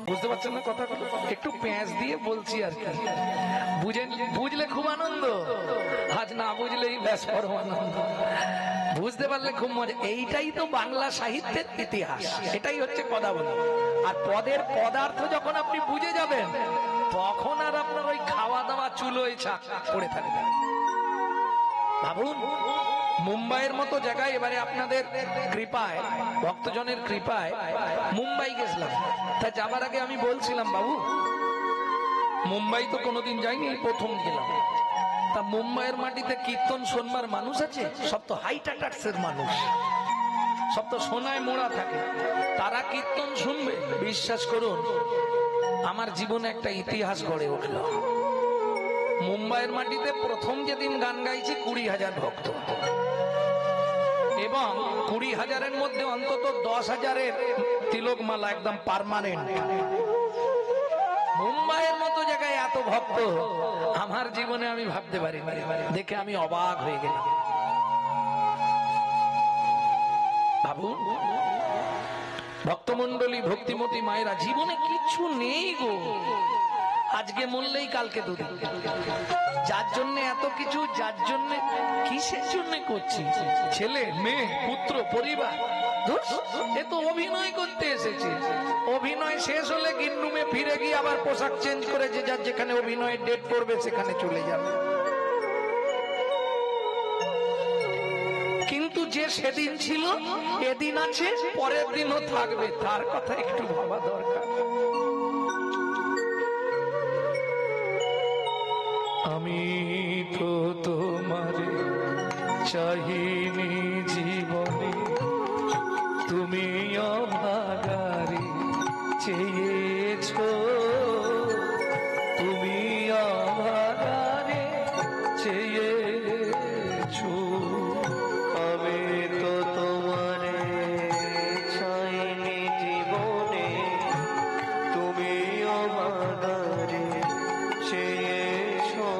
বুঝতে পারছেন না কথা? একটু প্যাঁচ দিয়ে বলছি আর কি। বুঝলে খুব আনন্দ, আজ না বুঝলেই ব্যাস পরম আনন্দ। বুঝতে পারলে খুব মজা। এইটাই তো বাংলা সাহিত্যের ইতিহাস, এটাই হচ্ছে পদাবলী। আর পদের পদার্থ যখন আপনি বুঝে যাবেন, তখন আর আপনার ওই খাওয়া দাওয়া চুলোয় ছাক পড়ে থাকবে। ভাবুন, মুম্বাইয়ের মতো জায়গায় এবারে আপনাদের কৃপায়, ভক্তজনের কৃপায় মুম্বাই গেছিলাম। তা যাবার আগে আমি বলছিলাম, বাবু মুম্বাই তো কোনোদিন যাইনি, প্রথম গেলাম। তা মুম্বাইয়ের মাটিতে কীর্তন শোনবার মানুষ আছে? সব তো হাই টাটাক্সের মানুষ, সব তো সোনায় মোড়া থাকে। তারা কীর্তন শুনবে, বিশ্বাস করুন আমার জীবনে একটা ইতিহাস গড়ে উঠল। মুম্বাইয়ের মাটিতে প্রথম যেদিন গান গাইছি 20,000 ভক্ত, এবং 20,000-এর মধ্যে অন্তত 10,000-এর তিলকমালা একদম পার্মানেন্ট। মুম্বাইয়ের মতো জায়গায় এত ভক্ত আমার জীবনে আমি ভাবতে পারি। দেখে আমি অবাক হয়ে গেলাম। ভাবুন, ভক্তমন্ডলী, ভক্তিমতী মায়েরা, জীবনে কিছু নেই গো, আজকে মরলেই কালকে দুদিন। যার জন্য এত কিছু, যার জন্য কিসের জন্য করছি? ছেলে, মেয়ে, পুত্র, পরিবার। এ তো অভিনয় করতে এসেছে। অভিনয় শেষ হলে গিন্নুমে ফিরে গিয়ে আবার পোশাক চেঞ্জ করে যে যার যেখানে অভিনয়ের ডেট পড়বে সেখানে চলে যাবে। কিন্তু যে সেদিন ছিল, এদিন আছে, পরের দিনও থাকবে, তার কথা একটু ভাবা দরকার। আমি তো তোমারে চাহিনি জীবনে, তুমি অভাগারে চেয়েছো, তুমি অভাগারে চেয়েছো। আমি তো তোমারে চাইনি জীবনে, তুমি অভাগারে চেয়েছো,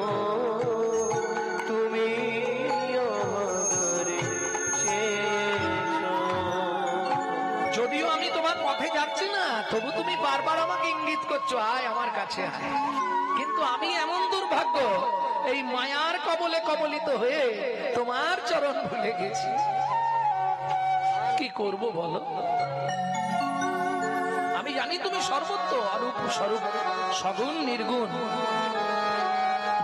তুমি অভাগারে চেয়েছো। যদিও আমি তোমার পথে যাচ্ছি না, তবু তুমি বারবার আমাকে ইঙ্গিত করছো, আয় আমার কাছে আয়। কিন্তু আমি এমন দুর্ভাগ্য, এই মায়ার কবলে কবলিত হয়ে তোমার চরণ ভুলে গেছি। কি করব বলো? আমি জানি তুমি সর্বত্র, অরূপ স্বরূপ, সগুণ নির্গুণ,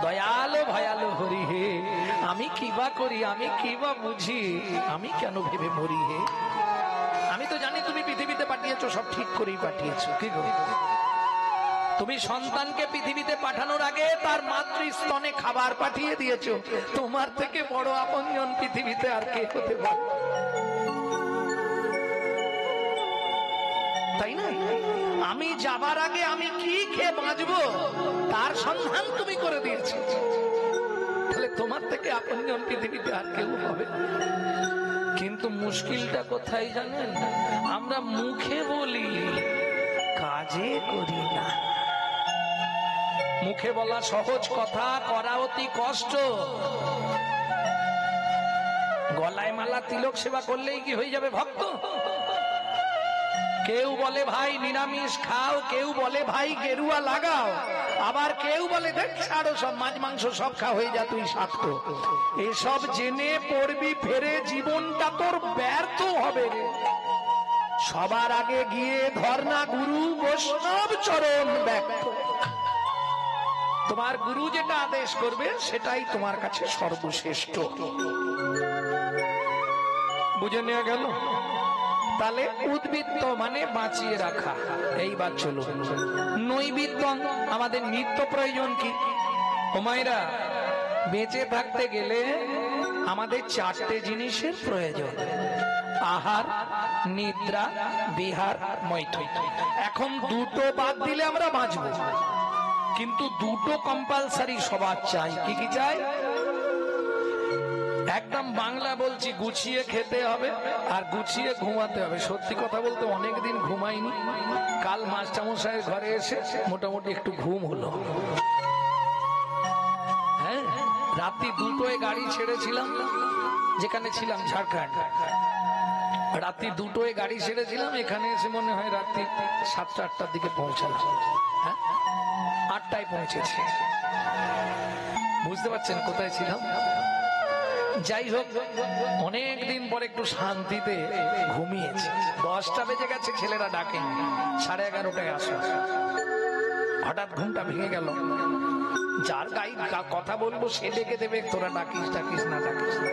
দয়ালো ভয়ালো হরি হে। আমি কিবা করি, আমি কিবা বুঝি, আমি কেন ভেবে মরি হে? আমি তো জানি তুমি পৃথিবীতে পাঠিয়েছো, সব ঠিক করেই পাঠিয়েছো। কি গো, তুমি সন্তানকে পৃথিবীতে পাঠানোর আগে তার মাতৃস্তনে খাবার পাঠিয়ে দিয়েছো। তোমার থেকে বড় আপনজন পৃথিবীতে আর কে হতে পারে? তাই না? আমি যাবার আগে আমি কি খেয়ে বাঁচবো তার সন্ধান তুমি করে দিয়েছো। তাহলে তোমার থেকে আপনজন পৃথিবীতে আর কেউ হবে? কিন্তু মুশকিলটা কোথায় জানেন? আমরা মুখে বলি, কাজে করি না। মুখে বলা সহজ কথা, করা অতি কষ্ট। গলায় মালা তিলক সেবা করলেই কি হয়ে যাবে ভক্ত? কেউ বলে ভাই নিরামিষ খাও, কেউ বলে ভাই গেরুয়া লাগাও, আবার কেউ বলে দেখ ছাড়ো সব, মাছ মাংস সব খা, হয়ে যা তুই শাক্ত। এসব জেনে পড়বি ফেরে, জীবনটা তোর ব্যর্থ হবে। সবার আগে গিয়ে ধর্ণা গুরু বৈষ্ণব চরণ ব্যক্ত। তোমার গুরু যেটা আদেশ করবে সেটাই তোমার কাছে সর্বশ্রেষ্ঠ। বুঝে নেওয়া গেল? তাহলে উদ্বৃত্ত মানে বাঁচিয়ে রাখা। এইবার চলো নৈবিত্য, আমাদের নিত্য প্রয়োজন কি? ও মায়েরা, বেঁচে থাকতে গেলে আমাদের 4টে জিনিসের প্রয়োজন: আহার, নিদ্রা, বিহার, মৈথুন। এখন দুটো বাদ দিলে আমরা বাঁচবো, কিন্তু দুটো কম্পালসারি সবার চাই। কি কি চাই? একদম বাংলা বলছি, গুছিয়ে খেতে হবে আর গুছিয়ে ঘুমাতে হবে। সত্যি কথা বলতে অনেকদিন ঘুমাইনি। কাল মাস্টারমশাইয়ের ঘরে এসে মোটামুটি একটু ঘুম হলো। হ্যাঁ, রাত্রি 2টোয় গাড়ি ছেড়েছিলাম, যেখানে ছিলাম ঝাড়খণ্ড। রাত্রি 2টোয় গাড়ি ছেড়েছিলাম, এখানে এসে মনে হয় রাত্রি 7টা 8টার দিকে পৌঁছালাম। হ্যাঁ, 8টায় পৌঁছেছি। বুঝতে পারছেন কোথায় ছিলাম? যাই হোক, অনেক দিন পর একটু শান্তিতে ঘুমিয়েছি। 10টা বেজে গেছে, ছেলেরা ডাকেনি, 11:30টায় আসো। হঠাৎ ঘুমটা ভেঙে গেল। যার গাই কথা বলবো সে ডেকে দেবে, তোরা ডাকিস ডাকিস না ডাকিস না।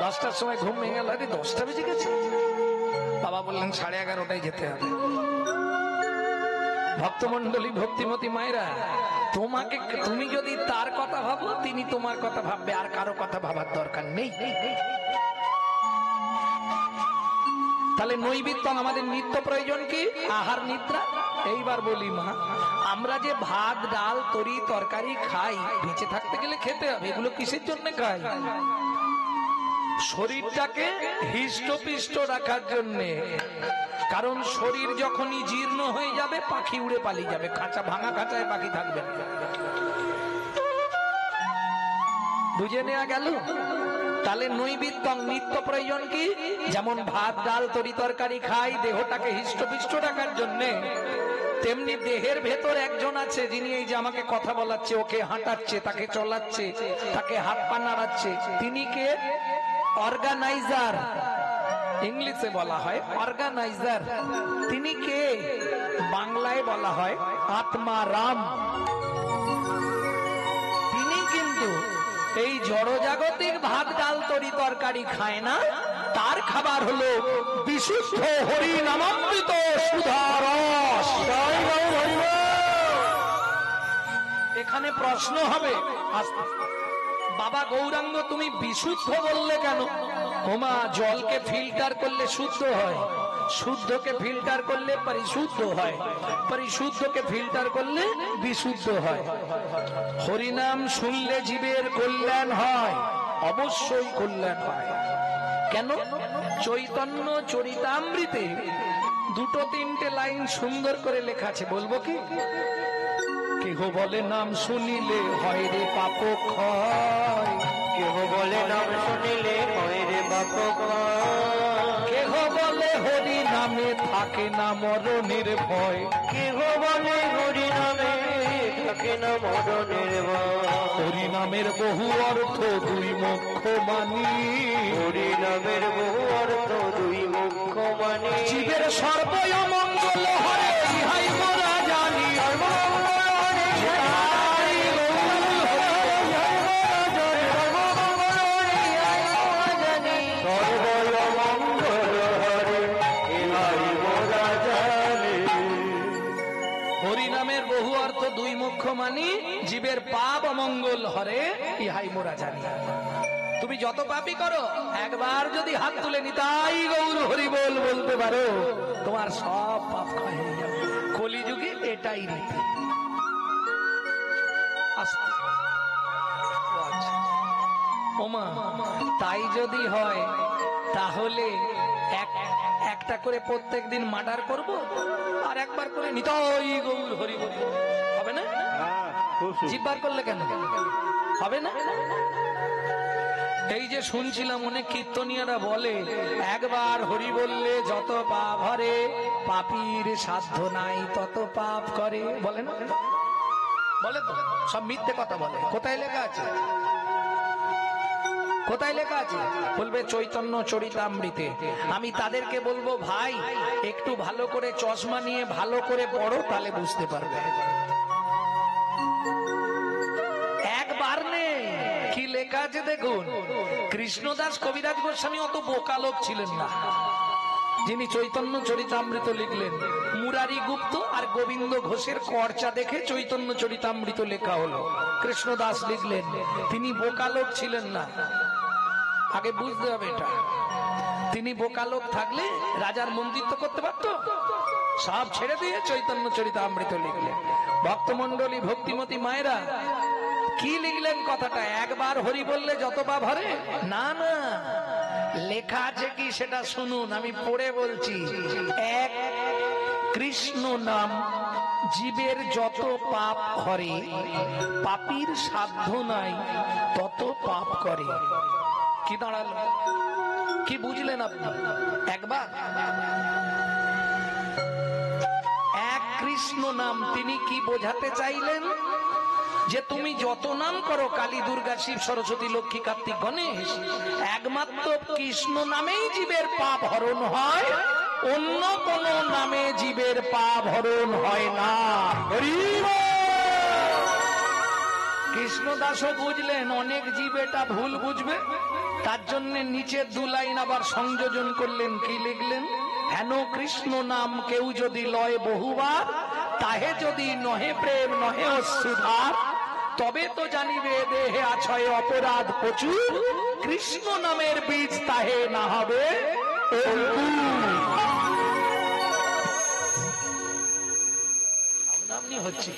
10টার সময় ঘুম ভেঙে গেল। আরে 10টা বেজে গেছে। বাবা বললেন 11:30টায় যেতে হবে। ভক্তমন্ডলী, ভক্তিমতী মায়েরা, তোমাকে, তুমি যদি তার কথা ভাবো তিনি তোমার কথা ভাববে, আর কারো কথা ভাবার দরকার নেই। তাহলে নৈবেদ্য আমাদের নিত্য প্রয়োজন কি? আহার নিদ্রা। এইবার বলি মা, আমরা যে ভাত ডাল তরি তরকারি খাই, বেঁচে থাকতে গেলে খেতে হবে। এগুলো কিসের জন্য খাই? শরীরটাকে হৃষ্টপিষ্ট রাখার জন্যে। কারণ শরীর যখনই জীর্ণ হয়ে যাবে পাখি উড়ে পালিয়ে যাবে, খাঁচা ভাঙা খাঁচায় পাখি থাকবে। বুঝে নেওয়া গেল? তাহলে নৈবেদ্য নিত্য প্রয়োজন কি? যেমন ভাত ডাল তরি তরকারি খাই দেহটাকে হৃষ্টপিষ্ট রাখার জন্যে, তেমনি দেহের ভেতর একজন আছে যিনি এই যে আমাকে কথা বলাচ্ছে, ওকে হাঁটাচ্ছে, তাকে চলাচ্ছে, তাকে হাত পা নাড়াচ্ছে। তিনি কে? অর্গানাইজার। ইংলিশে বলা হয় অর্গানাইজার। তিনি কে? বাংলায় বলা হয় আত্মারাম। তিনি কিন্তু এই জড়জাগতিক ভাত ডাল তরি তরকারি খায় না। তার খাবার হলো বিশুদ্ধ হরি নামামৃত সুধারস। এখানে প্রশ্ন হবে, বাবা গৌরাঙ্গ তুমি বিশুদ্ধ বললে কেন? ওমা, জলকে ফিল্টার করলে শুদ্ধ হয়, শুদ্ধকে ফিল্টার করলে পরিশুদ্ধ হয়, পরিশুদ্ধকে ফিল্টার করলে বিশুদ্ধ হয়। হরিনাম শুনলে জীবের কল্যাণ হয়, অবশ্যই কল্যাণ হয়। কেন? চৈতন্য চরিতামৃতে 2-3টে লাইন সুন্দর করে লেখা আছে, বলবো কি? কেহ বলে নাম শুনিলে হয় রে পাপ ক্ষয়, কেহ বলে নাম শুনিলে হয় রে পাপ ক্ষয়, কেহ বলে হরি নামে থাকে না মরণের ভয়, কেহ বলে হরি নামে থাকে না মরণের ভয়, হরি নামের বহু অর্থ দুই মুখ্য মানি, হরি নামের বহু অর্থ দুই মুখ্য মানি, জীবের সর্বয় মঙ্গল হরে ইহাই মোরা জানি, হরিনামের বহু অর্থ দুই মুখ্য মানি, জীবের পাপ অমঙ্গল হরে ইহাই মোরা জানি। তুমি যত পাপই করো, একবার যদি হাত তুলে নিতাই গৌর হরি বল বলতে পারো, তোমার সব পাপ ক্ষয় হয়ে যাবে। কলিযুগে এটাই রীতি। ওমা, তাই যদি হয় তাহলে একটা করে প্রত্যেক দিন মার্ডার করব, আর একবার করে নিতাই গৌর হরি বল হবে না? জিব্বার করলে কেন হবে না? এই যে শুনছিলাম অনেক কীর্তনিয়ারা বলে, একবার হরি বললে যত পাপ হরে, পাপীর সাধ্য নাই তত পাপ করে, বলে না? বলে তো, সব মিথ্যে কথা বলে। কোথায় লেখা আছে? কোথায় লেখা আছে? বলবে চৈতন্য চরিতামৃতে। আমি তাদেরকে বলবো, ভাই একটু ভালো করে চশমা নিয়ে ভালো করে পড়ো, তাহলে বুঝতে পারবে। একবার নেই, কি লেখা আছে দেখুন। কৃষ্ণদাস কবিরাজ গোস্বামী অত বোকা লোক ছিলেন না, যিনি চৈতন্য চরিতামৃত লিখলেন। মুরারি গুপ্ত আর গোবিন্দ ঘোষের কর্চা দেখে চৈতন্য চরিতামৃত লেখা হলো, কৃষ্ণদাস লিখলেন। তিনি বোকা লোক ছিলেন না, আগে বুঝতে হবে এটা। তিনি বোকা লোক থাকলে রাজার মন্দিত্ব করতে পারত? সব ছেড়ে দিয়ে চৈতন্য চরিতামৃত লিখলেন। ভক্তমন্ডলী, ভক্তিমতী মায়েরা, কি লিখলেন কথাটা? একবার হরি বললে যত পাপ হরে? না না, লেখা আছে কি সেটা শুনুন, আমি পড়ে বলছি। এক, কৃষ্ণ নাম জীবের যত পাপ হরে, পাপীর সাধ্য নাই তত পাপ করে। কি দাঁড়ালো? কি বুঝলেন আপনি? একবার এক কৃষ্ণ নাম, তিনি কি বোঝাতে চাইলেন? যে তুমি যত নাম করো, কালী, দুর্গা, শিব, সরস্বতী, লক্ষ্মী, কার্তিক, গণেশ, একমাত্র কৃষ্ণ নামেই জীবের পাপ হরণ হয়, অন্য কোন নামে জীবের পাপ হরণ হয় না। কৃষ্ণদাসও বুঝলেন, অনেক জীব এটা ভুল বুঝবে, তার জন্য নিচে 2 লাইন আবার সংযোজন করলেন। কি লিখলেন? হেন কৃষ্ণ নাম কেউ যদি লয় বহুবার, তাহে যদি নহে প্রেম নহে অশ্রুধার, তবে তো জানিবে দেহে আছয় অপরাধ প্রচুর, কৃষ্ণ নামের বীজ তাহে না হবে নামনি হচ্ছে।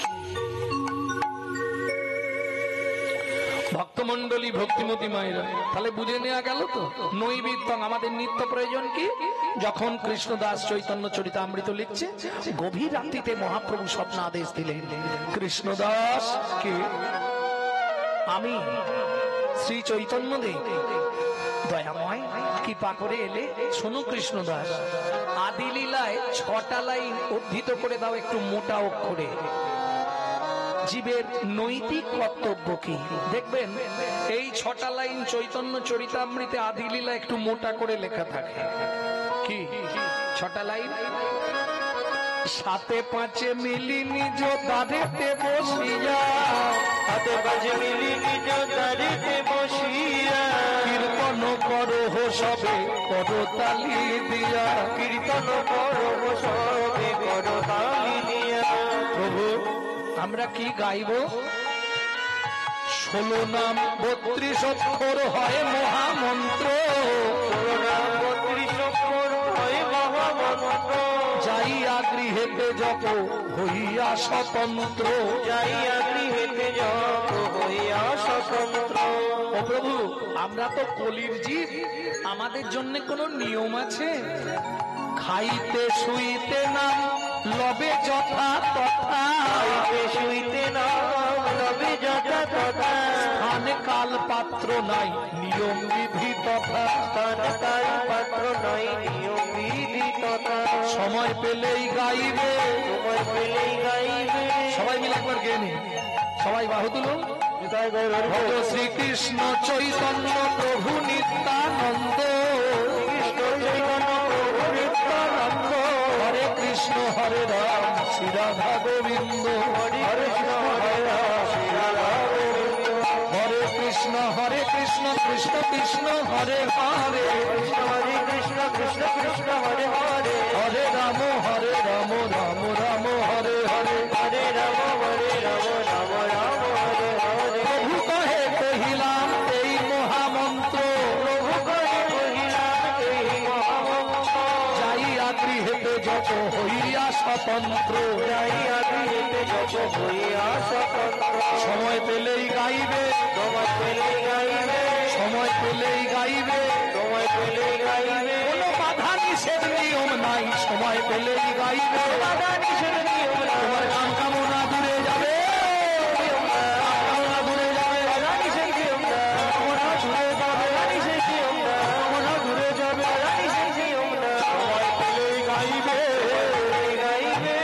ভক্তমন্ডলী, ভক্তিমতী মায়েরা, তাহলে বুঝে নেওয়া গেল তো নৈবেদ্যং আমাদের নিত্য প্রয়োজন কি? যখন কৃষ্ণদাস চৈতন্য চরিতামৃত লিখছে, গভীর রাত্রিতে মহাপ্রভু স্বপ্ন আদেশ দিলেন, কৃষ্ণদাস কে? আমি শ্রী চৈতন্যদেব দয়াময় কৃপা করে এলে শোনো কৃষ্ণদাস, আদি লীলায় 6টা লাইন উদ্ধৃত করে দাও একটু মোটা অক্ষরে। জীবের নৈতিক কর্তব্য কি? দেখবেন এই 6টা লাইন চৈতন্য চরিতামৃতে আদি লীলা একটু মোটা করে লেখা থাকে। কি 6টা লাইন? 7 5 মিলি নিজ দাঁড়েতে বসিয়া, 7 5 মিলি নিজ দাঁড়েতে বসিয়া, কীর্তন করো সবে করতালি দিয়া, কীর্তন করো সবে করতালি দিয়া। প্রভু আমরা কি গাইব? 16 নাম 32 অক্ষর হয় মহামন্ত্র, 16 নাম 32 অক্ষর হয় মহামন্ত্র, যাইয়া গৃহেতে যত হইয়া স্বতন্ত্র, যাইয়া গৃহেতে যত হইয়া স্বতন্ত্র। ও প্রভু আমরা তো কলির জীব, আমাদের জন্য কোনো নিয়ম আছে? খাইতে শুইতে নাম লবে যথা তথা, খাইতে শুইতে নাম লবে যথা তথা, স্থান কাল পাত্র নাই নিয়ম বিধি তথা, স্থান কাল পাত্র নাই নিয়ম বিধি তথা। সময় পেলেই গাইবে, সময় পেলেই গাইবে। সবাই মিলে একবার গেয়ে নিন, সবাই বাহু তুলুন। ভজ শ্রীকৃষ্ণ চৈতন্য প্রভু নিত্যানন্দ, কৃষ্ণ চৈতন্য প্রভু নিত্যানন্দ, হরে কৃষ্ণ হরে রাম শ্রী রাধা গোবিন্দ, হরে কৃষ্ণ হরে রাম শ্রী রাধা গোবিন্দ, হরে কৃষ্ণ কৃষ্ণ কৃষ্ণ হরে হরে, হরে কৃষ্ণ কৃষ্ণ কৃষ্ণ হরে হরে, হরে রাম রাম রাম হরে হরে, হরে রাম রাম রাম হরে হরে। প্রভু কহে কহিলাম এই মহামন্ত্র, প্রভু কহে কহিলাম এই মহামন্ত্র, যাইয়া গৃহেতে যত হইয়া স্বতন্ত্র, যাইয়া গৃহেতে যত হইয়া স্বতন্ত্র। সময় পেলেই গাইবে, সময় পেলেই গাইবে, সময় পেলেই গাইবে, সময় পেলেই গাইবে, কোনো বাধা নিষেধ নিয়ম নাই, সময় পেলেই গাইবে, বাধা নিষেধ নিয়ম নাই। তোমার কাম কামনা দূরে যাবে, কামনা দূরে যাবে, বাধা নিষেধ নিয়ম নাই। কামনা দূরে যাবে, বাধা নিষেধ নিয়ম নাই। কামনা দূরে যাবে, বাধা নিষেধ নিয়ম নাই। সময় পেলেই গাইবে। গাইবে।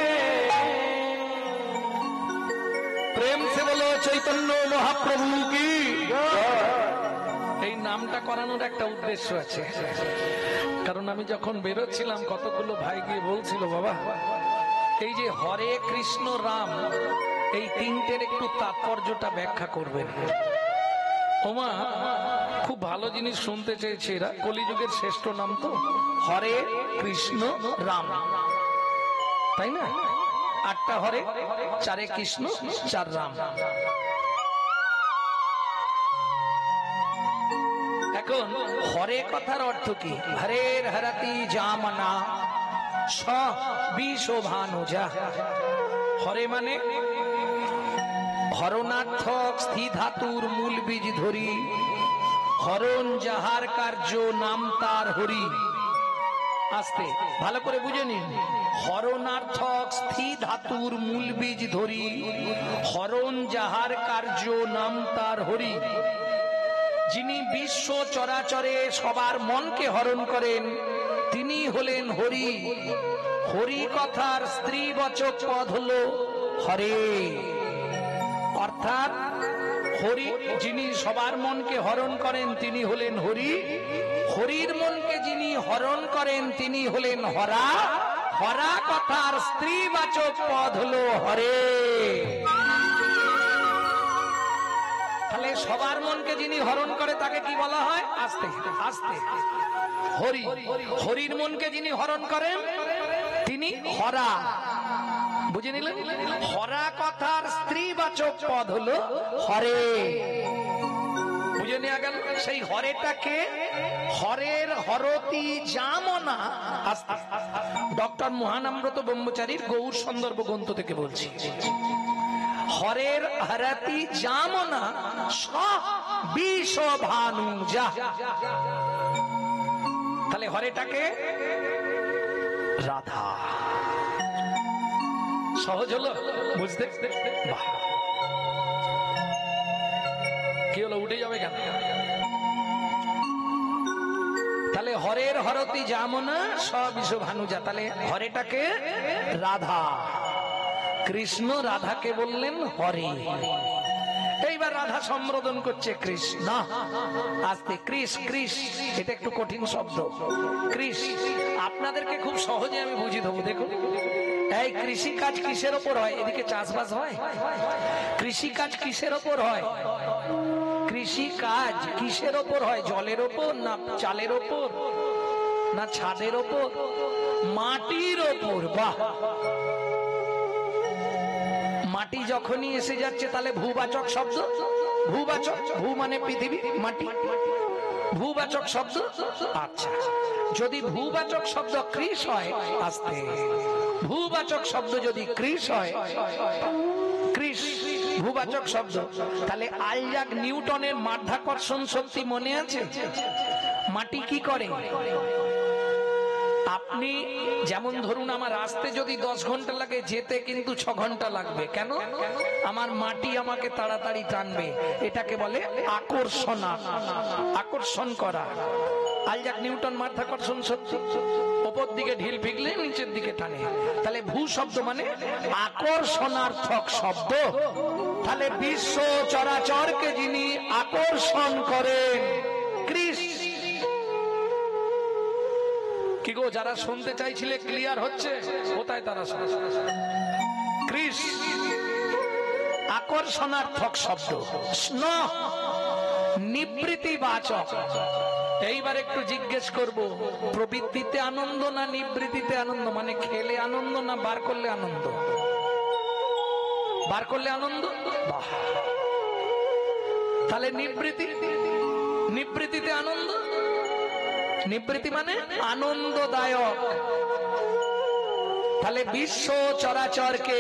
প্রেম সে বলো চৈতন্য মহাপ্রভু কি। এই নামটা করানোর একটা উদ্দেশ্য আছে, কারণ আমি যখন বেরোচ্ছিলাম কতগুলো ভাই গিয়ে বলছিল, বাবা এই যে হরে কৃষ্ণ রাম এই তিনটের একটু তাৎপর্যটা ব্যাখ্যা করবেন। ওমা খুব ভালো জিনিস শুনতে চেয়েছে এরা, কলিযুগের শ্রেষ্ঠ নাম তো হরে কৃষ্ণ রাম, তাই না? 8টা হরে, 4 কৃষ্ণ 4 রাম। এখন হরে কথার অর্থ কি? হরের হরতি জামনা স বিশোভানুজা। হরে মানে হরণার্থক স্থি ধাতুর মূল বীজ ধরি, হরণ যাহার কার্য নাম তার হরি। আস্তে ভালো করে বুঝে নিন, হরণার্থক স্থি ধাতুর মূল বীজ ধরি, হরণ যাহার কার্য নাম তার হরি। যিনি বিশ্ব চরাচরে সবার মনকে হরণ করেন তিনি হলেন হরি। হরি কথার স্ত্রীবাচক পদ হলো হরে, অর্থাৎ হরি যিনি সবার মনকে হরণ করেন তিনি হলেন হরি। হরির মনকে যিনি হরণ করেন তিনি হলেন হরা। হরা কথার স্ত্রীবাচক পদ হলো হরে। তাহলে সবার মনকে যিনি হরণ করে তাকে কি বলা হয়? আস্তে আস্তে হরি। হরির মনকে যিনি হরণ করেন তিনি হরা। বুঝে নিলেন? হরা কথার স্ত্রীবাচক পদ হলো হরে। বুঝে নেওয়া গেল? সেই হরেটাকে হরের হরতি জামনা। ডক্টর মহানাম্রত ব্রহ্মচারীর গৌর সন্দর্ভ গ্রন্থ থেকে বলছি। হরের হরতি জামনা বিষ ভানু যা। তাহলে হরেটাকে রাধা। সহজ হলো বুঝতে? কি হলো, উঠে যাবে কেন? তাহলে হরের হরতি জামনা সবিষ ভানুজা। তাহলে হরেটাকে রাধা, কৃষ্ণ রাধাকে বললেন হরে। এইবার রাধা সম্বোধন করছে কৃষ্ণ। আস্তে কৃষ কৃষ, এটা একটু কঠিন শব্দ। কৃষ আপনাদেরকে খুব সহজে আমি বুঝিয়ে দেবো। দেখুন, এই কৃষি কাজ কিসের ওপর হয়? এদিকে চাষবাস হয়। কৃষি কাজ কিসের ওপর হয়? কৃষি কাজ কিসের ওপর হয়? জলের ওপর, না চালের ওপর, না ছাদের ওপর? মাটির ওপর। বাহ! মাটি যখনই এসে যাচ্ছে তাহলে ভূবাচক শব্দ। ভূবাচক, ভূ মানে পৃথিবী, মাটি ভূবাচক শব্দ। আচ্ছা, যদি ভূবাচক শব্দ কৃষ হয়, আস্তে ভূবাচক শব্দ যদি কৃষ হয়, কৃষ ভূবাচক শব্দ, তাহলে আইজাক নিউটনের মাধ্যাকর্ষণ শক্তি মনে আছে? মাটি কি করে? আপনি যেমন ধরুন, আমার আসতে যদি 10 ঘন্টা লাগে, যেতে কিন্তু 6 ঘন্টা লাগবে। কেন? আমার মাটি আমাকে তাড়াতাড়ি টানবে। এটাকে বলে আকর্ষণ। আকর্ষণ করা। আইজাক নিউটন মাধ্যাকর্ষণ শক্তি। উপর দিকে ঢিল ফিকলে নিচের দিকে টানে। তাহলে ভূ শব্দ মানে আকর্ষণার্থক শব্দ। তাহলে বিশ্ব চরাচরকে যিনি আকর্ষণ করেন কৃষ্ণ। কি গো, যারা শুনতে চাইছিলে ক্লিয়ার হচ্ছে? কোথায় তারা? কৃষ্ণ আকর্ষণার্থক শব্দ, স্নেহ নিবৃত্তিবাচক। এইবার একটু জিজ্ঞেস করব, প্রবৃত্তিতে আনন্দ না নিবৃত্তিতে আনন্দ? মানে খেলে আনন্দ না বার করলে আনন্দ? বার করলে আনন্দ। তাহলে নিবৃত্তি, নিবৃত্তিতে আনন্দ। নিবৃত্তি মানে আনন্দদায়ক। তাহলে বিশ্ব চরাচরকে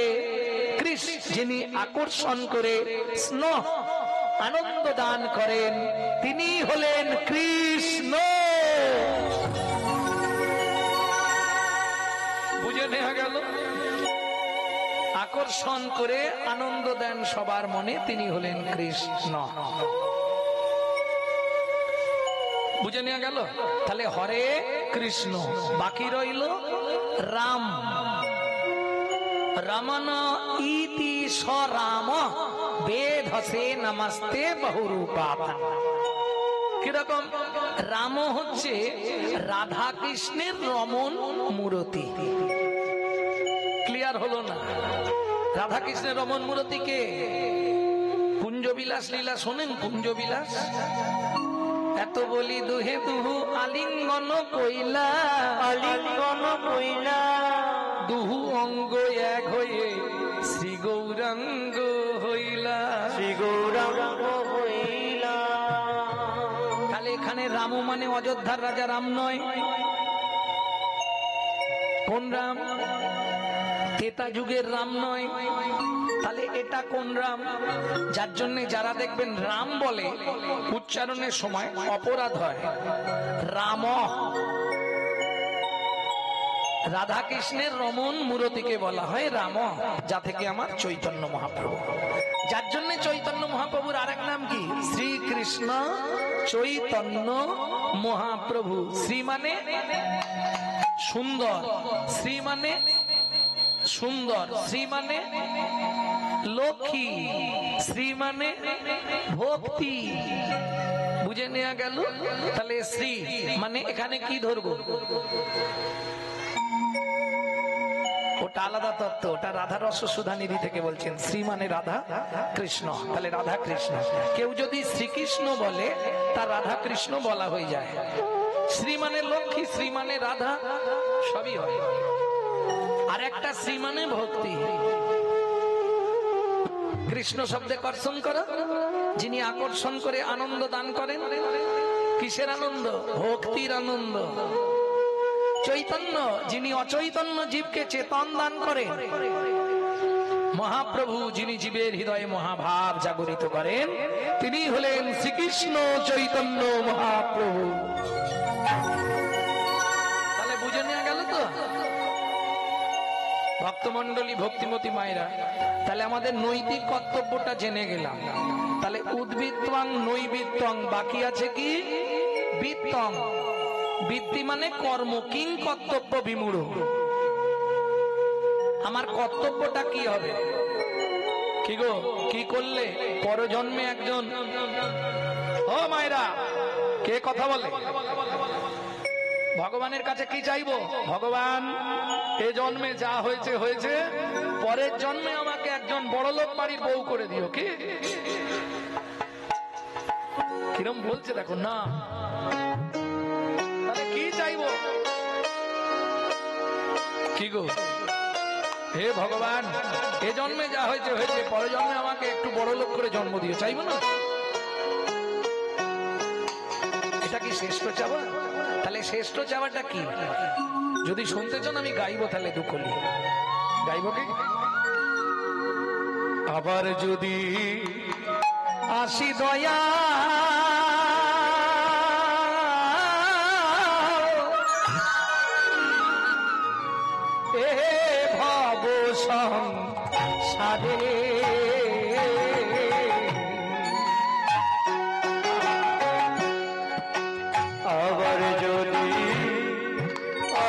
কৃষ্ণ যিনি আকর্ষণ করে স্নেহ আনন্দ দান করেন তিনি হলেন কৃষ্ণ। বুঝে নেওয়া গেল? আকর্ষণ করে আনন্দ দেন সবার মনে, তিনি হলেন কৃষ্ণ। বুঝে নেওয়া গেল? তাহলে হরে কৃষ্ণ, বাকি রইল রাম। রমন ইতি সরাম বেধসে নমস্তে বহুরূপাপ। কিরকম? রাম হচ্ছে রাধা কৃষ্ণের রমন মূরতি। ক্লিয়ার হলো না? রাধা কৃষ্ণের রমন মূরতি কে? কুঞ্জবিলাস লীলা শোনেন? কুঞ্জবিলাস এত বলি দুহে দুহু আলিঙ্গন কইলা, আলিঙ্গন কইলা, দুহু অঙ্গ এক হয়ে শ্রী গৌরাঙ্গ হইলা, শ্রী গৌরাঙ্গ হইলা। তাহলে এখানে রাম মানে অযোধ্যার রাজা রাম নয়। কোন রাম? ত্রেতা যুগের রাম নয়। তাহলে এটা কোন রাম? যার জন্য যারা দেখবেন রাম বলে উচ্চারণের সময় অপরাধ হয়। রাম রাধা কৃষ্ণের রমন মূরতিকে বলা হয় রাম, যা থেকে আমার চৈতন্য মহাপ্রভু। যার জন্য চৈতন্য মহাপ্রভুর আরেক নাম কি? শ্রীকৃষ্ণ চৈতন্য মহাপ্রভু। শ্রী মানে সুন্দর, শ্রী মানে সুন্দর, শ্রী মানে লক্ষ্মী, শ্রী মানে ভক্তি। বুঝে নেওয়া গেল? তাহলে শ্রী মানে এখানে কি ধরবো? ওটা আলাদা তত্ত্ব, ওটা রাধা রস সুধানিধি থেকে বলছেন। শ্রী মানে রাধা কৃষ্ণ, তাহলে রাধা কৃষ্ণ। কেউ যদি শ্রীকৃষ্ণ বলে তার রাধা কৃষ্ণ বলা হয়ে যায়। শ্রী মানে লক্ষ্মী, শ্রী মানে রাধা, সবই হয়। আর একটা শ্রী মানে ভক্তি। কৃষ্ণ শব্দে কর্ষণ করো, যিনি আকর্ষণ করে আনন্দ দান করেন। কিসের আনন্দ? ভক্তির আনন্দ। চৈতন্য, যিনি অচৈতন্য জীবকে চেতন দান করেন। মহাপ্রভু, যিনি জীবের হৃদয়ে মহাভাব জাগরিত করেন, তিনি হলেন শ্রীকৃষ্ণ চৈতন্য মহাপ্রভু। তাহলে বুঝে নেওয়া গেল তো ভক্তমন্ডলী, ভক্তিমতী মায়েরা? তাহলে আমাদের নৈতিক কর্তব্যটা জেনে গেলাম। তাহলে উদ্বৃত্তং নৈবিত্তং, বাকি আছে কি? বিত্তং। বৃত্তি মানে কর্ম, কিং কর্তব্য বিমূঢ়। আমার কর্তব্যটা কি হবে? কি গো, কি করলে পরজন্মে একজন, ও মায়েরা কে কথা বলে, ভগবানের কাছে কি চাইবো? ভগবান, এ জন্মে যা হয়েছে হয়েছে, পরের জন্মে আমাকে একজন বড়লোক বাড়ির বউ করে দিও। কি কিরম বলছে দেখো না? তাহলে কি চাইবো? কি গো, হে ভগবান, এ জন্মে যা হয়েছে হয়েছে, পরের জন্মে আমাকে একটু বড়লোক করে জন্ম দিও, চাইবো না? এটা কি শ্রেষ্ঠ চাওয়া? তাহলে শ্রেষ্ঠ চাওয়াটা কি? যদি শুনতে চান আমি গাইবো, তাহলে দুকলি গাইবো। কি আবার যদি আসি দয়া এ ভব সংসারে, আবার যদি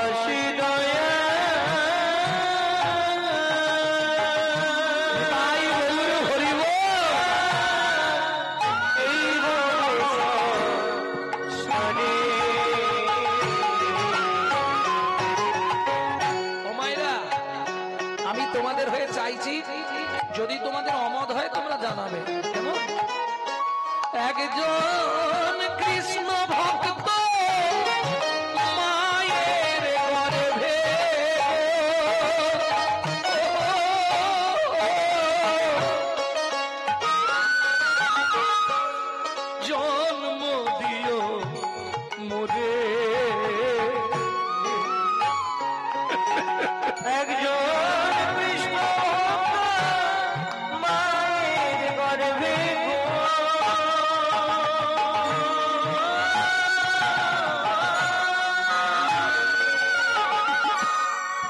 আসি দয়া, তাই বলুন হরি বল। এই সংসারে। ও মায়েরা, আমি তোমাদের হয়ে চাইছি, যদি তোমাদের অমত হয় তোমরা জানাবে। কেমন? একজন কৃষ্ণ ভক্ত মায়ের গর্ভে জন্ম দিও মোরে। একজন কৃষ্ণ মায়ের গর্ভে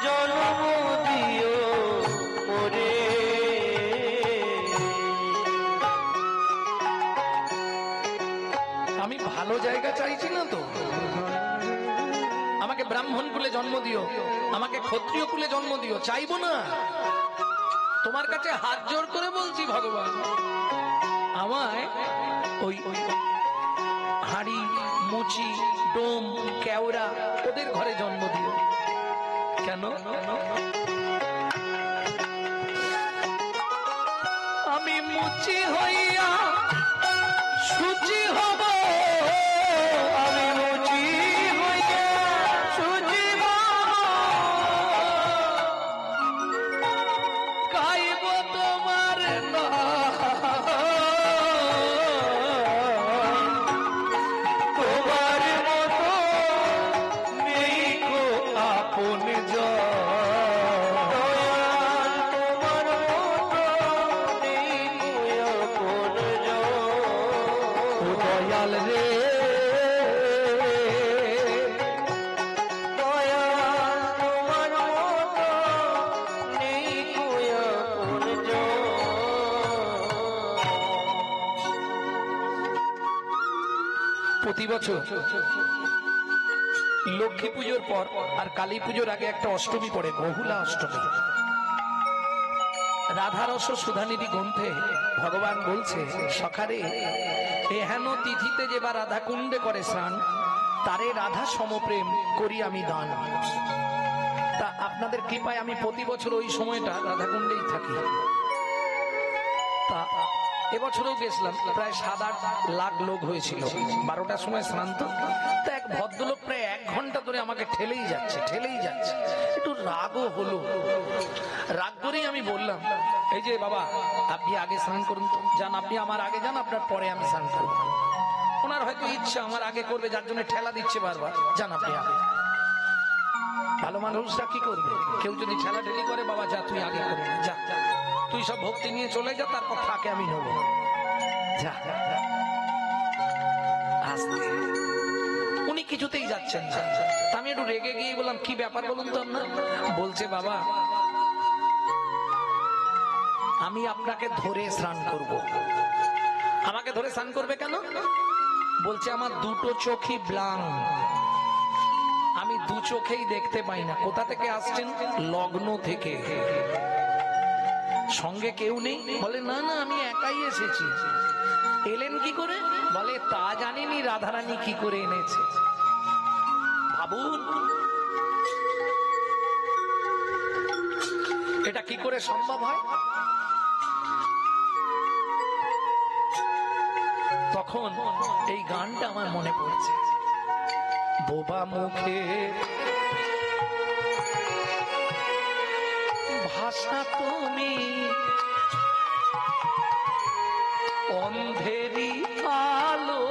জন্ম দিও মোরে। আমি ভালো জায়গা চাইছি না তো? আমাকে ব্রাহ্মণ কুলে জন্ম দিও, আমাকে ক্ষত্রিয় কুলে জন্ম দিও, চাইবো না? তোমার কাছে হাত জোর করে বলছি ভগবান, আমায় ওই হাড়ি, মুচি, ডোম, কেওড়া ওদের ঘরে জন্ম দিও। কেন? আমি মুচি হইয়া সুচি হব, আমি মুচি হইয়া সুচি গাইব তোমার তোমার মতো নেই গো আপন দয়াল, তোমার মতো নেই গো আপন দয়াল বছর লক্ষ্মী পুজোর পর আর কালী পুজোর আগে একটা অষ্টমী পড়ে, বহুলা অষ্টমী। রাধারস সুধানিধি গ্রন্থে ভগবান বলছে, সখারে এহেন তিথিতে যে বা রাধা কুণ্ডে করে স্নান, তারে রাধা সমপ্রেম করি আমি দান। তা আপনাদের কৃপায় আমি প্রতি বছর ওই সময়টা রাধা কুণ্ডেই থাকি। তা এবছরও গেছিলাম, প্রায় 7-8 লাখ লোক হয়েছিল। 12টার সময় স্নান তো, তা এক ভদ্রলোক প্রায় 1 ঘন্টা ধরে আমাকে ঠেলেই যাচ্ছে। একটু রাগও হলো। রাগ করেই আমি বললাম, এই যে বাবা, আপনি আগে স্নান করুন তো, যান আপনি আমার আগে যান, আপনার পরে আমি স্নান করব। ওনার হয়তো ইচ্ছা আমার আগে করবে, যার জন্য ঠেলা দিচ্ছে বারবার, যান আপনি আগে। ভালো মানুষরা কি করবে, কেউ যদি ঠেলাঠেলি করে, বাবা যা তুই আগে করে যা, তুই সব ভক্তি নিয়ে চলে যা, তারপর থাকে আমি নেব, যা। উনি কিছুতেই যাচ্ছেন না। আমি একটু রেগে গিয়ে বললাম, কি ব্যাপার বলুন তো না? বলছে, বাবা আমি আপনাকে ধরে স্নান করব। আমাকে ধরে স্নান করবে কেন? বলছে, আমার দুটো চোখই ব্লাঙ্ক, আমি দু চোখেই দেখতে পাই না। কোথা থেকে আসছেন? লগ্ন থেকে। সঙ্গে কেউ নেই? বলে, না না, আমি একাই এসেছি। এলেন কি করে? বলে, তা জানিনি রাধারানী কি করে এনেছে। ভাবুন, এটা কি করে সম্ভব হয়? তখন এই গানটা আমার মনে পড়ছে, বোবা মুখে ভাষা তুমি, অন্ধেরি আলো